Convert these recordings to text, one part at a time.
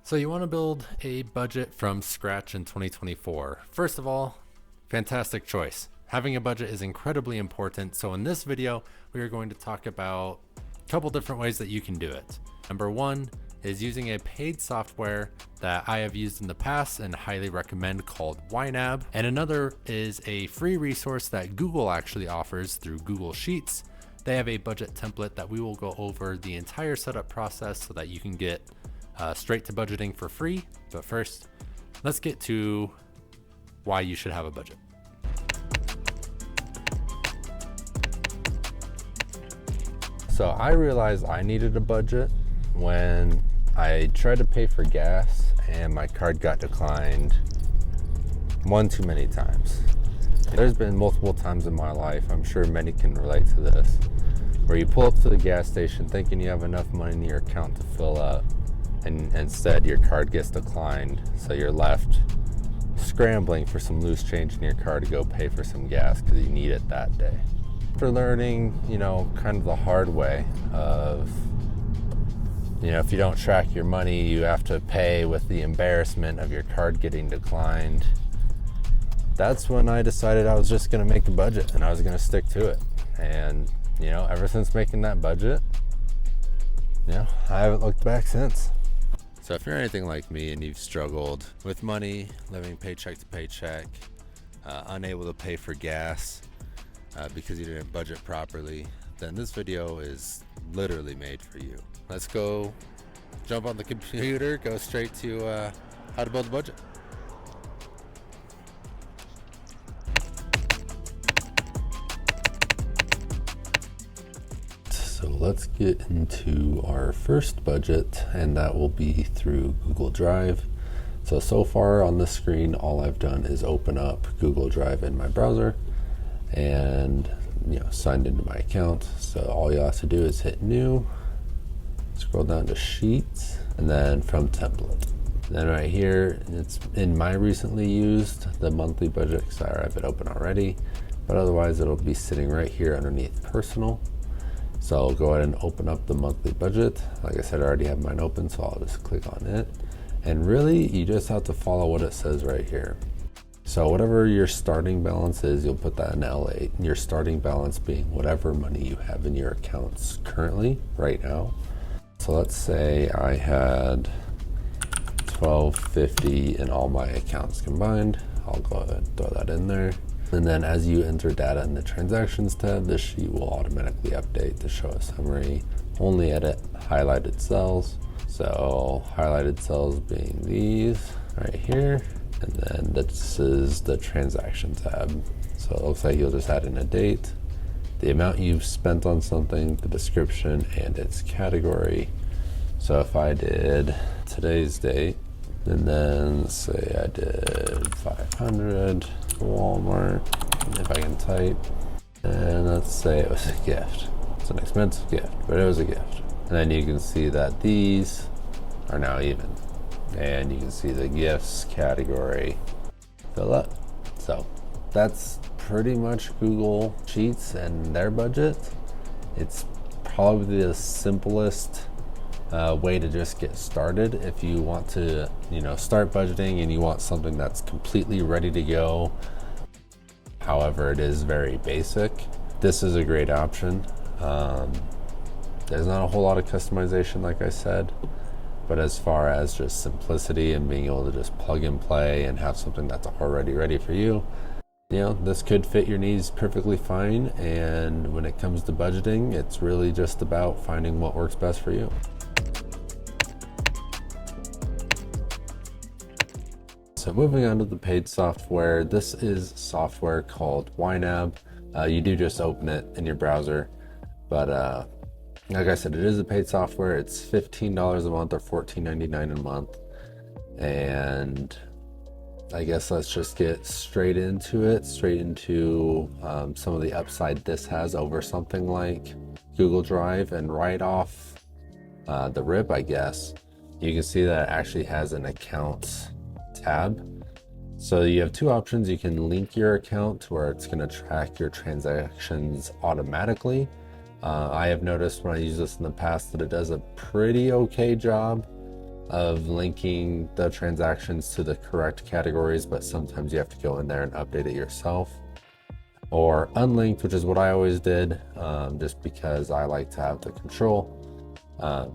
So you want to build a budget from scratch in 2024. First of all, fantastic choice. Having a budget is incredibly important. So in this video, we are going to talk about a couple different ways that you can do it. Number one is using a paid software that I have used in the past and highly recommend called YNAB. And another is a free resource that Google actually offers through Google Sheets. They have a budget template that we will go over the entire setup process so that you can get straight to budgeting for free. But first, let's get to why you should have a budget. So I realized I needed a budget when I tried to pay for gas and my card got declined one too many times. There's been multiple times in my life, I'm sure many can relate to this, where you pull up to the gas station thinking you have enough money in your account to fill up, and instead your card gets declined, so you're left scrambling for some loose change in your car to go pay for some gas because you need it that day. After learning, kind of the hard way of, if you don't track your money, you have to pay with the embarrassment of your card getting declined. That's when I decided I was just going to make a budget and I was going to stick to it. And, ever since making that budget, I haven't looked back since. So if you're anything like me and you've struggled with money, living paycheck to paycheck, unable to pay for gas because you didn't budget properly, then this video is literally made for you. Let's go jump on the computer, go straight to how to build a budget. So let's get into our first budget, and that will be through Google Drive. So far on this screen, all I've done is open up Google Drive in my browser and signed into my account. So all you have to do is hit new, scroll down to Sheets, and then from template. Then right here, it's in my recently used, the monthly budget, because I have it open already, but otherwise it'll be sitting right here underneath personal. So I'll go ahead and open up the monthly budget. Like I said, I already have mine open, so I'll just click on it. And really, you just have to follow what it says right here. So whatever your starting balance is, you'll put that in L8. Your starting balance being whatever money you have in your accounts currently, right now. So let's say I had $12.50 in all my accounts combined. I'll go ahead and throw that in there. And then as you enter data in the transactions tab, this sheet will automatically update to show a summary. Only edit highlighted cells. So highlighted cells being these right here. And then this is the transaction tab. So it looks like you'll just add in a date, the amount you've spent on something, the description, and its category. So if I did today's date, and then say I did 500 Walmart, if I can type, and let's say it was a gift. It's an expensive gift, but it was a gift. And then you can see that these are now even. And you can see the gifts category fill up. So that's pretty much Google Sheets and their budget. It's probably the simplest way to just get started if you want to start budgeting and you want something that's completely ready to go. However, it is very basic. This is a great option. There's not a whole lot of customization, like I said, but as far as just simplicity and being able to just plug and play and have something that's already ready for you, this could fit your needs perfectly fine. And when it comes to budgeting, it's really just about finding what works best for you. So moving on to the paid software, this is software called YNAB. You do just open it in your browser, but like I said, it is a paid software. It's $15 a month or $14.99 a month. And I guess let's just get straight into some of the upside this has over something like Google Drive. And right off the rip, I guess, you can see that it actually has an accounts tab. So you have two options. You can link your account to where it's going to track your transactions automatically. I have noticed when I use this in the past that it does a pretty okay job of linking the transactions to the correct categories, but sometimes you have to go in there and update it yourself. Or unlinked, which is what I always did, just because I like to have the control. But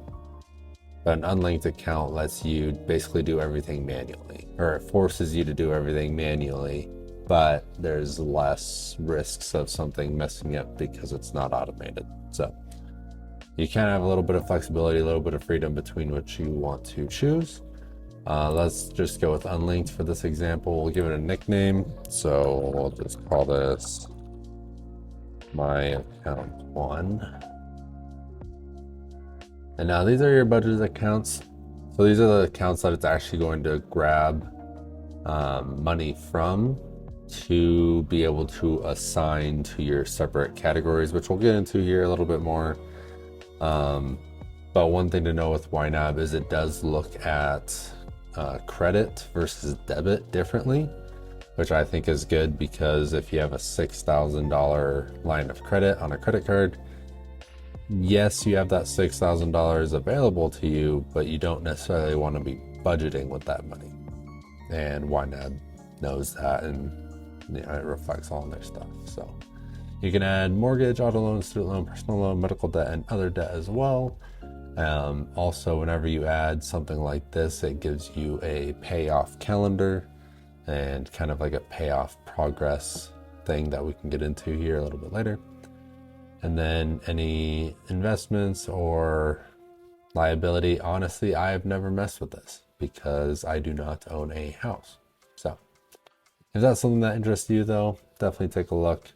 an unlinked account lets you basically do everything manually, or it forces you to do everything manually, but there's less risks of something messing up because it's not automated. So you can have a little bit of flexibility, a little bit of freedom between what you want to choose. Let's just go with unlinked for this example. We'll give it a nickname. So we'll just call this my account 1. And now these are your budgeted accounts. So these are the accounts that it's actually going to grab money from to be able to assign to your separate categories, which we'll get into here a little bit more. But one thing to know with YNAB is it does look at credit versus debit differently, which I think is good, because if you have a $6,000 line of credit on a credit card, yes, you have that $6,000 available to you, but you don't necessarily want to be budgeting with that money. And YNAB knows that, and it reflects all in their stuff. So you can add mortgage, auto loan, student loan, personal loan, medical debt, and other debt as well. Also, whenever you add something like this, it gives you a payoff calendar and kind of like a payoff progress thing that we can get into here a little bit later. And then any investments or liability, honestly, I have never messed with this because I do not own a house. So if that's something that interests you though, definitely take a look.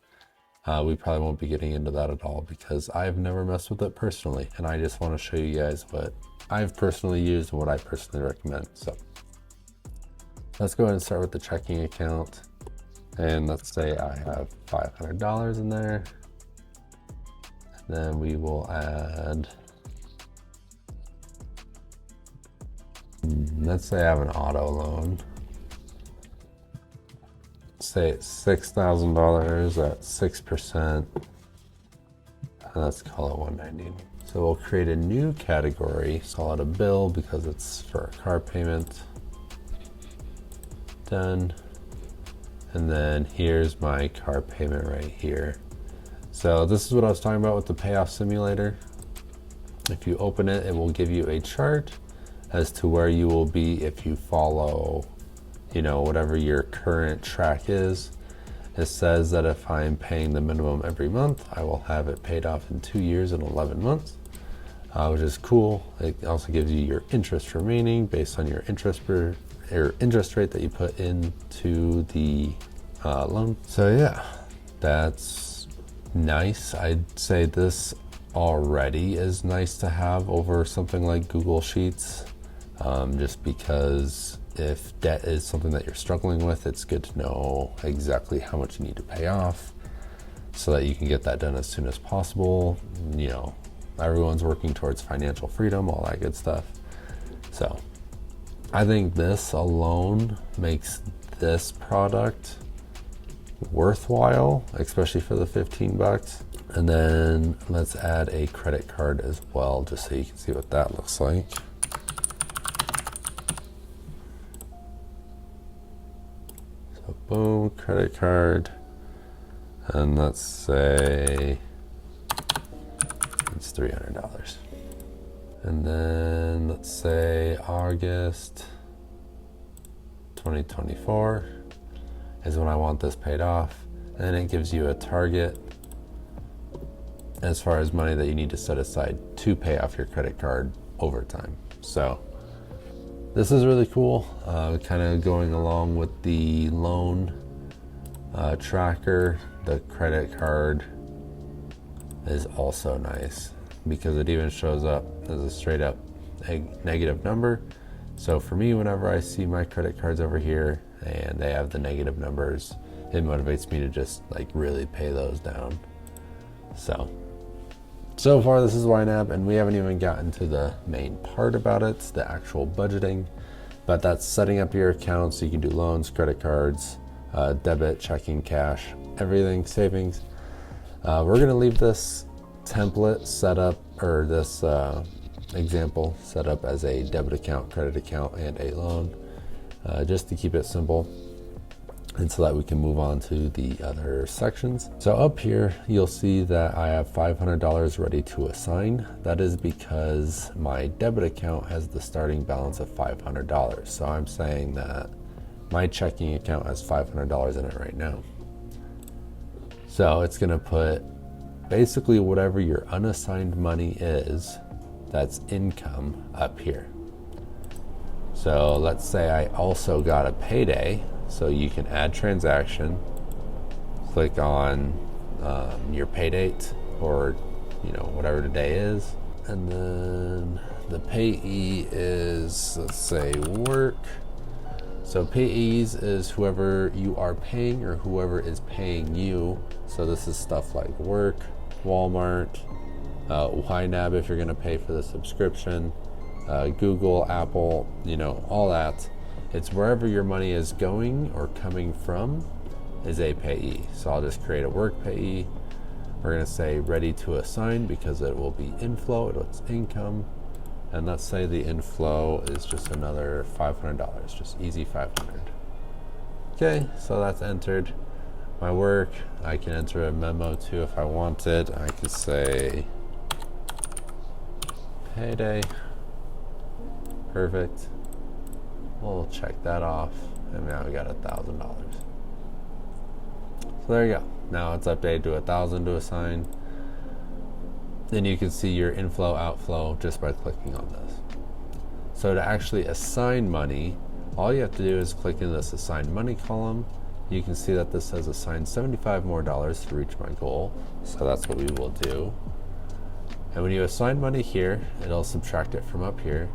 We probably won't be getting into that at all because I've never messed with it personally, and I just want to show you guys what I've personally used and what I personally recommend. So let's go ahead and start with the checking account, and let's say I have $500 in there. Then we will add, let's say I have an auto loan. Say it's $6,000 at 6%. Let's call it $190. So we'll create a new category, call it a bill because it's for a car payment. Done. And then here's my car payment right here. So this is what I was talking about with the payoff simulator. If you open it, it will give you a chart as to where you will be if you follow, whatever your current track is. It says that if I'm paying the minimum every month, I will have it paid off in 2 years and 11 months, which is cool. It also gives you your interest remaining based on your interest rate that you put into the loan. So yeah, that's nice. I'd say this already is nice to have over something like Google Sheets, just because if debt is something that you're struggling with, it's good to know exactly how much you need to pay off so that you can get that done as soon as possible. Everyone's working towards financial freedom, all that good stuff. So I think this alone makes this product worthwhile, especially for the $15. And then let's add a credit card as well, just so you can see what that looks like. So boom, credit card. And let's say it's $300. And then let's say August 2024 is when I want this paid off. And it gives you a target as far as money that you need to set aside to pay off your credit card over time. So this is really cool, kind of going along with the loan tracker. The credit card is also nice because it even shows up as a straight up negative number. So for me, whenever I see my credit cards over here and they have the negative numbers, it motivates me to just really pay those down. So far this is YNAB, and we haven't even gotten to the main part about it, the actual budgeting, but that's setting up your account so you can do loans, credit cards, debit, checking, cash, everything, savings. We're gonna leave this template set up, or this example set up as a debit account, credit account, and a loan, just to keep it simple, and so that we can move on to the other sections. So up here, you'll see that I have $500 ready to assign. That is because my debit account has the starting balance of $500. So I'm saying that my checking account has $500 in it right now. So it's gonna put basically whatever your unassigned money is, that's income, up here. So let's say I also got a payday. So you can add transaction, click on your pay date, or whatever the day is, and then the payee is, let's say, work. So payees is whoever you are paying or whoever is paying you. So this is stuff like work, Walmart, YNAB if you're going to pay for the subscription, Google, Apple, all that. It's wherever your money is going or coming from is a payee. So I'll just create a work payee. We're going to say ready to assign because it will be inflow, it's income. And let's say the inflow is just another $500, just easy 500. Okay, so that's entered. My work, I can enter a memo too if I wanted. I could say payday. Perfect. We'll check that off, and now we got $1,000. So there you go. Now it's updated to 1,000 to assign. Then you can see your inflow, outflow just by clicking on this. So to actually assign money, all you have to do is click in this assign money column. You can see that this says assign $75 more to reach my goal. So that's what we will do. And when you assign money here, it'll subtract it from up here.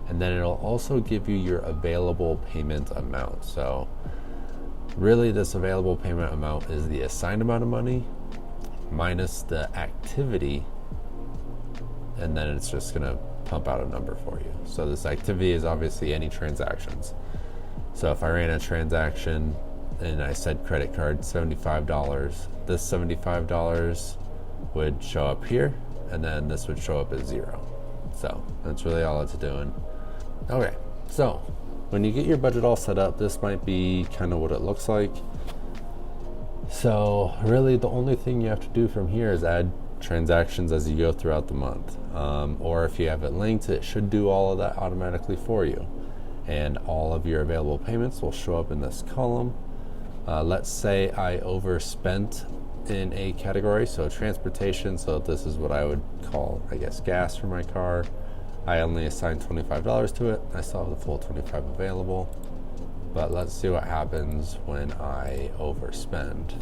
And then it'll also give you your available payment amount. So really this available payment amount is the assigned amount of money minus the activity, and then it's just gonna pump out a number for you. So this activity is obviously any transactions. So if I ran a transaction and I said credit card $75, this $75 would show up here, and then this would show up as 0. So that's really all it's doing. Okay, so when you get your budget all set up, this might be kind of what it looks like. So really the only thing you have to do from here is add transactions as you go throughout the month. Or if you have it linked, it should do all of that automatically for you. And all of your available payments will show up in this column. Let's say I overspent in a category, so transportation, so this is what I would call, I guess, gas for my car. I only assigned $25 to it. I still have the full $25 available, but let's see what happens when I overspend.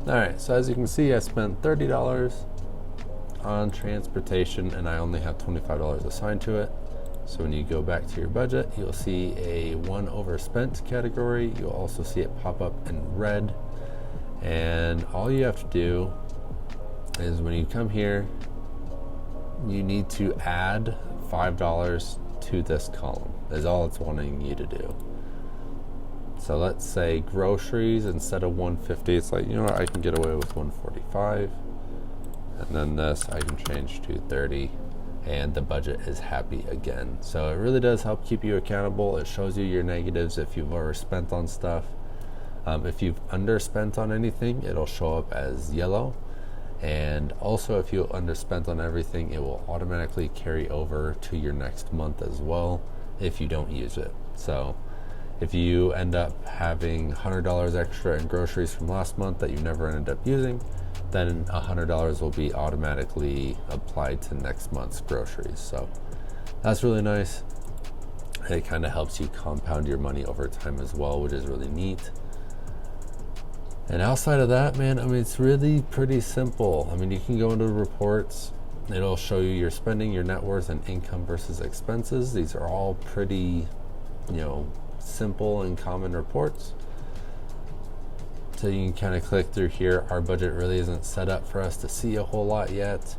All right, so as you can see, I spent $30 on transportation and I only have $25 assigned to it. So when you go back to your budget, you'll see a 1 overspent category. You'll also see it pop up in red. And all you have to do is when you come here, you need to add $5 to this column, is all it's wanting you to do. So let's say groceries, instead of $150, it's like, you know what, I can get away with $145. And then this I can change to 30, and the budget is happy again. So it really does help keep you accountable. It shows you your negatives if you've overspent on stuff. If you've underspent on anything, it'll show up as yellow. And also if you underspent on everything, it will automatically carry over to your next month as well if you don't use it. So if you end up having $100 extra in groceries from last month that you never ended up using, then $100 will be automatically applied to next month's groceries. So that's really nice. It kind of helps you compound your money over time as well, which is really neat. And outside of that, man, I mean, it's really pretty simple. I mean, you can go into reports. It'll show you your spending, your net worth, and income versus expenses. These are all pretty, simple and common reports. So you can kind of click through here. Our budget really isn't set up for us to see a whole lot yet.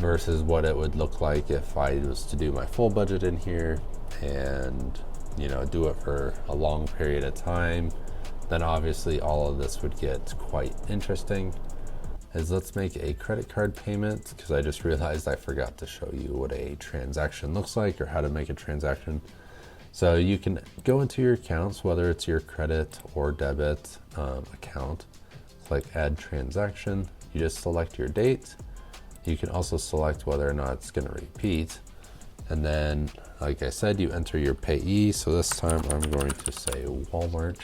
versus what it would look like if I was to do my full budget in here and, you know, do it for a long period of time. Then obviously all of this would get quite interesting. Let's make a credit card payment, because I just realized I forgot to show you what a transaction looks like or how to make a transaction. So you can go into your accounts, whether it's your credit or debit account, click add transaction. You just select your date. You can also select whether or not it's going to repeat. And then, like I said, you enter your payee. So this time I'm going to say Walmart.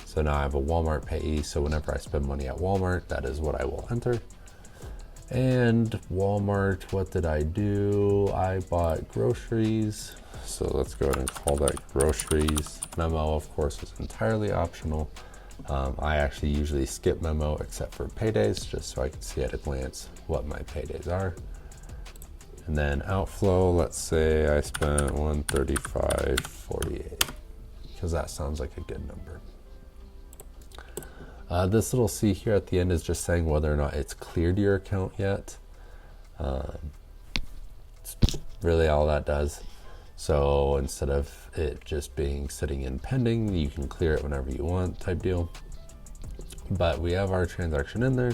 So now I have a Walmart payee, so whenever I spend money at Walmart, that is what I will enter. And Walmart, what did I do? I bought groceries. So let's go ahead and call that groceries. Memo, of course, is entirely optional. I actually usually skip memo except for paydays, just so I can see at a glance what my paydays are. And then outflow, let's say I spent $135.48, because that sounds like a good number. This little C here at the end is just saying whether or not it's cleared your account yet. It's really all that does. So instead of it just being sitting in pending, you can clear it whenever you want type deal. But we have our transaction in there.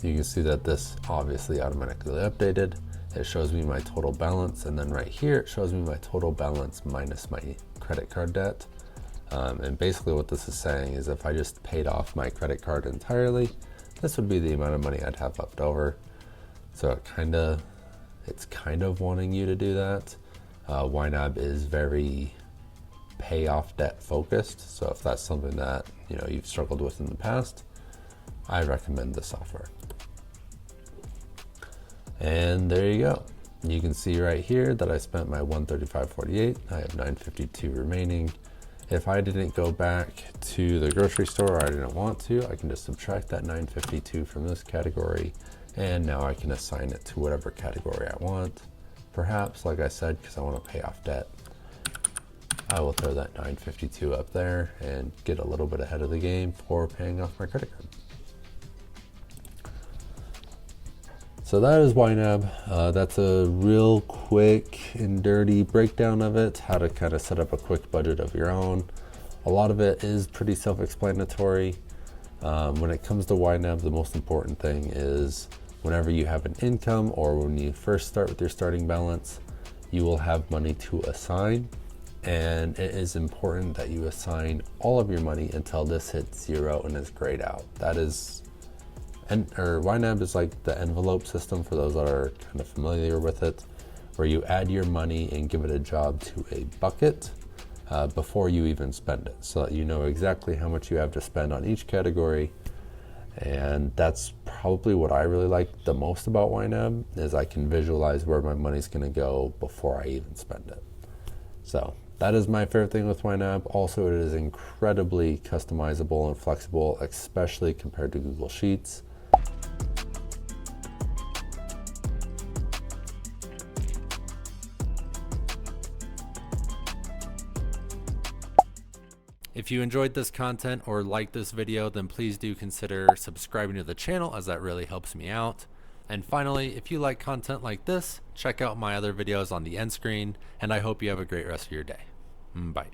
You can see that this obviously automatically updated. It shows me my total balance, and then right here it shows me my total balance minus my credit card debt. And basically what this is saying is if I just paid off my credit card entirely, this would be the amount of money I'd have left over. So it's kind of wanting you to do that. YNAB is very pay off debt focused. So if that's something that, you know, you've struggled with in the past, I recommend this software. And there you go. You can see right here that I spent my $135.48. I have $9.52 remaining. If I didn't go back to the grocery store, or I didn't want to, I can just subtract that $9.52 from this category, and now I can assign it to whatever category I want. Perhaps, like I said, because I want to pay off debt, I will throw that $9.52 up there and get a little bit ahead of the game for paying off my credit card. So that is YNAB. That's a real quick and dirty breakdown of it, how to kind of set up a quick budget of your own. A lot of it is pretty self-explanatory. When it comes to YNAB, the most important thing is whenever you have an income or when you first start with your starting balance, you will have money to assign. And it is important that you assign all of your money until this hits 0 and is grayed out. That is, YNAB is like the envelope system for those that are kind of familiar with it, where you add your money and give it a job to a bucket before you even spend it, so that you know exactly how much you have to spend on each category. And that's probably what I really like the most about YNAB, is I can visualize where my money's going to go before I even spend it. So that is my favorite thing with YNAB. Also, it is incredibly customizable and flexible, especially compared to Google Sheets. If you enjoyed this content or liked this video, then please do consider subscribing to the channel, as that really helps me out. And finally, if you like content like this, check out my other videos on the end screen, and I hope you have a great rest of your day. Bye.